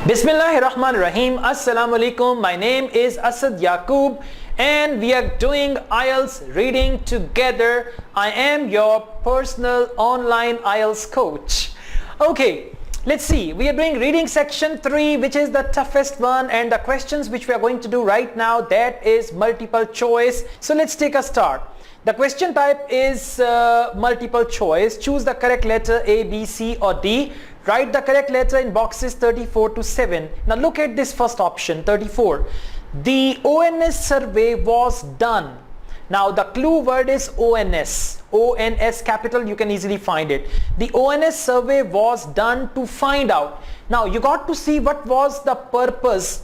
Bismillahirrahmanirrahim. Assalamu alaikum. My name is Asad Yaqub and we are doing IELTS reading together. I am your personal online IELTS coach. Okay, let's see. We are doing reading section 3, which is the toughest one, and the questions which we are going to do right now, that is multiple choice. So let's take a start. The question type is multiple choice. Choose the correct letter A, B, C or D. Write the correct letter in boxes 34 to 7. Now look at this first option, 34. The ONS survey was done. Now the clue word is ONS. ONS capital, you can easily find it. The ONS survey was done to find out. Now you got to see what was the purpose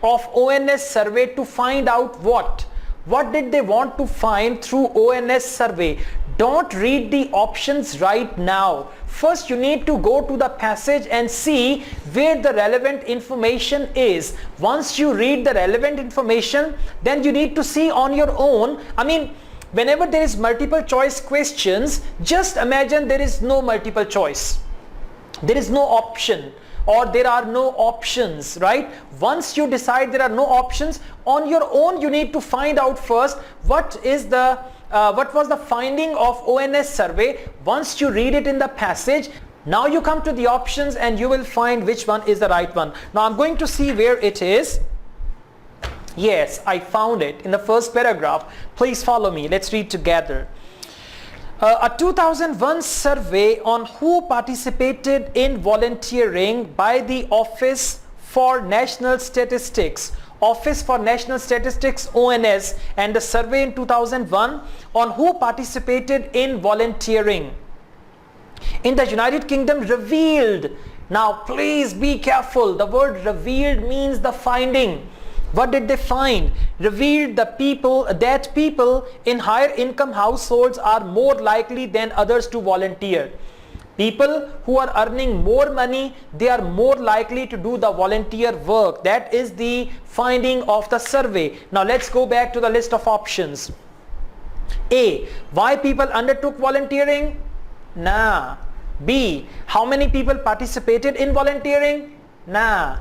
of ONS survey, to find out what? What did they want to find through ONS survey? Don't read the options right now. First you need to go to the passage and see where the relevant information is. Once you read the relevant information, then you need to see on your own. I mean, whenever there is multiple choice questions, just imagine there is no multiple choice. There is no option, or there are no options, right? Once you decide there are no options, on your own you need to find out first what is the what was the finding of ONS survey. Once you read it in the passage, now you come to the options and you will find which one is the right one. Now I'm going to see where it is. Yes, I found it in the first paragraph. Please follow me. Let's read together. A 2001 survey on who participated in volunteering by the Office for National Statistics, Office for National Statistics ONS, and the survey in 2001 on who participated in volunteering in the United Kingdom revealed. Now please be careful, the word revealed means the finding. What did they find? Revealed that people in higher income households are more likely than others to volunteer. People who are earning more money, they are more likely to do the volunteer work. That is the finding of the survey. Now let's go back to the list of options. A, why people undertook volunteering? Nah. B, how many people participated in volunteering? Nah.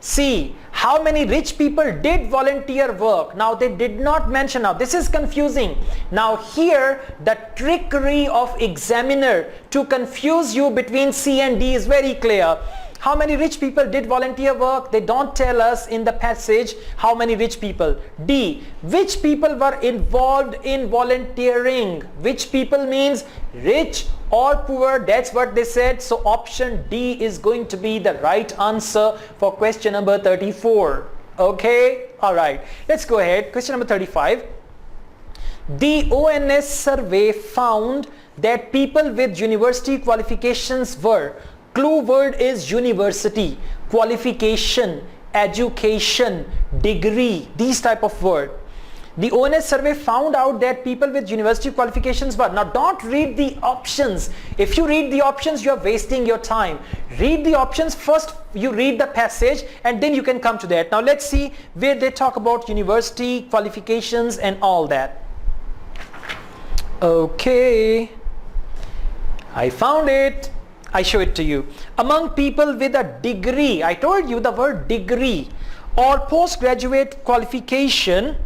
C, how many rich people did volunteer work? Now they did not mention. Now this is confusing. Now here the trickery of examiner to confuse you between C and D is very clear. How many rich people did volunteer work? They don't tell us in the passage how many rich people. D, which people were involved in volunteering? Which people means rich or poor, that's what they said. So option D is going to be the right answer for question number 34. Okay, all right, let's go ahead. Question number 35. The ONS survey found that people with university qualifications were, clue word is university, qualification, education, degree, these type of word. The ONS survey found out that people with university qualifications were. Now don't read the options. If you read the options, you are wasting your time. Read the options first, you read the passage and then you can come to that. Now let's see where they talk about university qualifications and all that. Okay, I found it. I show it to you. Among people with a degree, I told you the word degree or postgraduate qualification,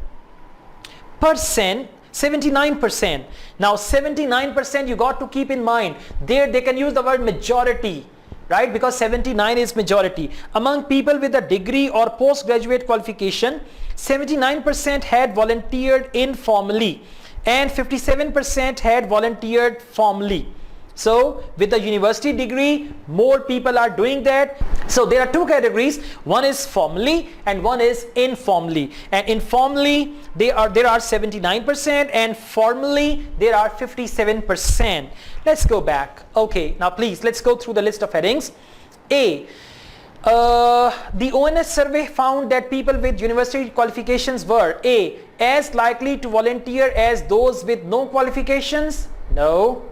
percent, 79%. Now 79% you got to keep in mind. There they can use the word majority, right? Because 79 is majority. Among people with a degree or postgraduate qualification, 79% had volunteered informally and 57% had volunteered formally. So with the university degree, more people are doing that. So there are two categories. One is formally and one is informally. And informally there are 79% and formally there are 57%. Let's go back. Okay, now please let's go through the list of headings. A, the ONS survey found that people with university qualifications were A, as likely to volunteer as those with no qualifications? No.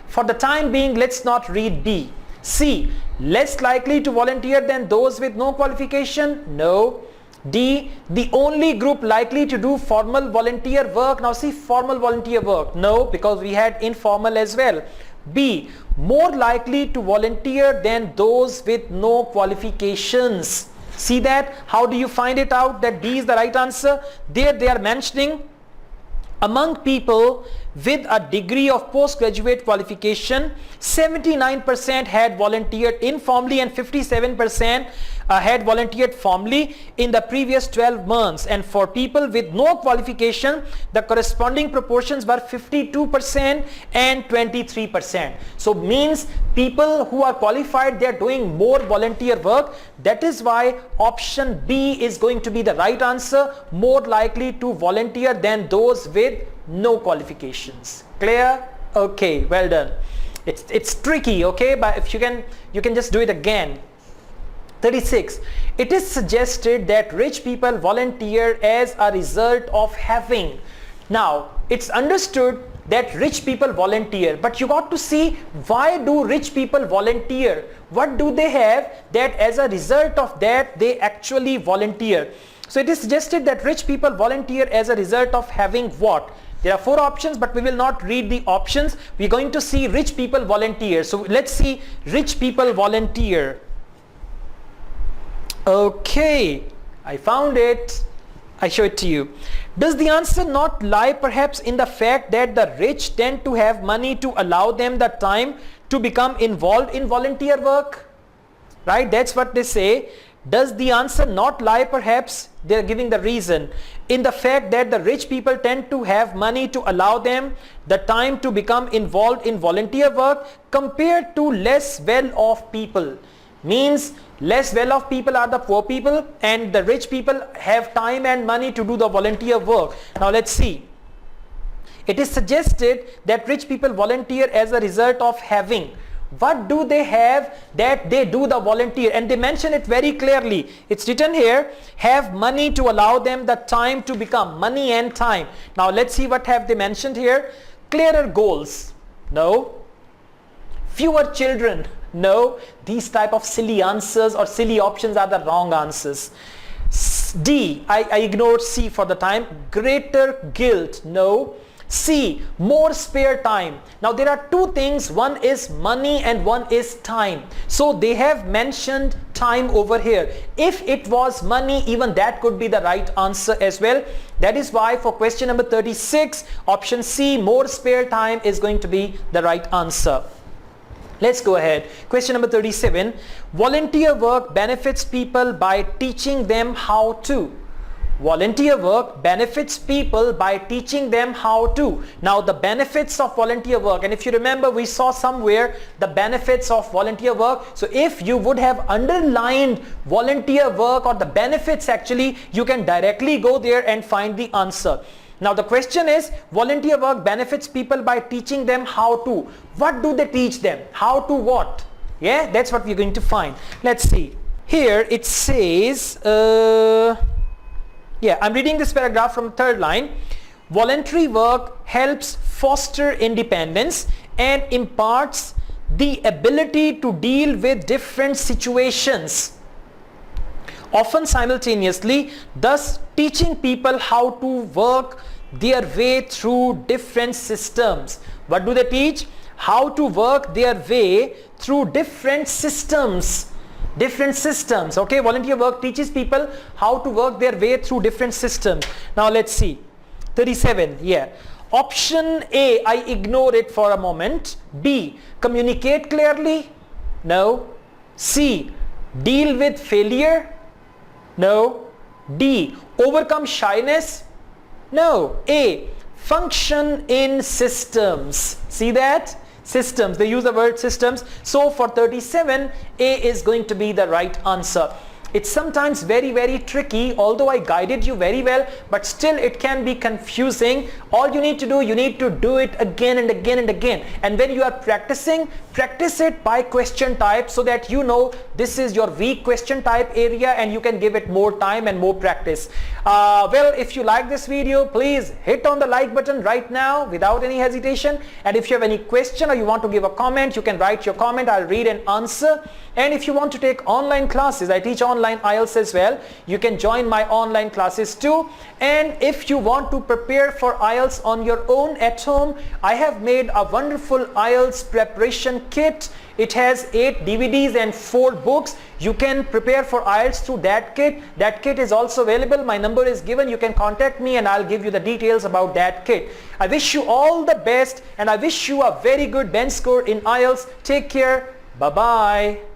For the time being, let's not read B. C, less likely to volunteer than those with no qualification? No. D, the only group likely to do formal volunteer work. Now see, formal volunteer work. No, because we had informal as well. B, more likely to volunteer than those with no qualifications. See that? How do you find it out that D is the right answer? There they are mentioning among people with a degree of postgraduate qualification, 79% had volunteered informally and 57% had volunteered formally in the previous 12 months. And for people with no qualification, the corresponding proportions were 52% and 23%. So means people who are qualified, they are doing more volunteer work. That is why option B is going to be the right answer, more likely to volunteer than those with no qualifications. Clear? Okay, well done. It's tricky, okay, but if you can just do it again. 36. It is suggested that rich people volunteer as a result of having. Now, it's understood that rich people volunteer, but you got to see, why do rich people volunteer? What do they have that as a result of that they actually volunteer? So it is suggested that rich people volunteer as a result of having what? There are 4 options, but we will not read the options. We're going to see rich people volunteer. So let's see rich people volunteer. Okay, I found it. I show it to you. Does the answer not lie perhaps in the fact that the rich tend to have money to allow them the time to become involved in volunteer work? Right, that's what they say. Does the answer not lie perhaps, they're giving the reason, in the fact that the rich people tend to have money to allow them the time to become involved in volunteer work compared to less well-off people? Means less well-off people are the poor people and the rich people have time and money to do the volunteer work. Now let's see. It is suggested that rich people volunteer as a result of having. What do they have that they do the volunteer? And they mention it very clearly. It's written here, have money to allow them the time to become, money and time. Now let's see what have they mentioned here. Clearer goals. No. Fewer children. No. These type of silly answers or silly options are the wrong answers. D, I ignored C for the time. Greater guilt. No. C, more spare time. Now there are 2 things, one is money and one is time. So they have mentioned time over here. If it was money, even that could be the right answer as well. That is why for question number 36, option C, more spare time, is going to be the right answer. Let's go ahead. Question number 37. Volunteer work benefits people by teaching them how to. Volunteer work benefits people by teaching them how to. Now the benefits of volunteer work, and if you remember, we saw somewhere the benefits of volunteer work. So if you would have underlined volunteer work or the benefits, actually you can directly go there and find the answer. Now the question is, volunteer work benefits people by teaching them how to. What do they teach them? How to what? Yeah, that's what we're going to find. Let's see. Here it says, I'm reading this paragraph from the 3rd line. Voluntary work helps foster independence and imparts the ability to deal with different situations, often simultaneously, thus teaching people how to work their way through different systems. What do they teach? How to work their way through different systems. Different systems. Okay, volunteer work teaches people how to work their way through different systems. Now let's see. 37. Yeah. Option A, I ignore it for a moment. B, communicate clearly. No. C, deal with failure. No. D, overcome shyness. No. A, function in systems. See that? Systems, they use the word systems. So for 37, A is going to be the right answer. It's sometimes very tricky, although I guided you very well, but still it can be confusing. All you need to do, you need to do it again and again and again. And when you are practicing, practice it by question type so that you know this is your weak question type area and you can give it more time and more practice. Well, if you like this video, please hit on the like button right now without any hesitation. And if you have any question or you want to give a comment, you can write your comment. I'll read and answer. And if you want to take online classes, I teach online IELTS as well. You can join my online classes too. And if you want to prepare for IELTS on your own at home, I have made a wonderful IELTS preparation kit It has 8 DVDs and 4 books. You can prepare for IELTS through that kit. That kit is also available. My number is given. You can contact me and I'll give you the details about that kit. I wish you all the best and I wish you a very good bench score in IELTS. Take care. Bye-bye.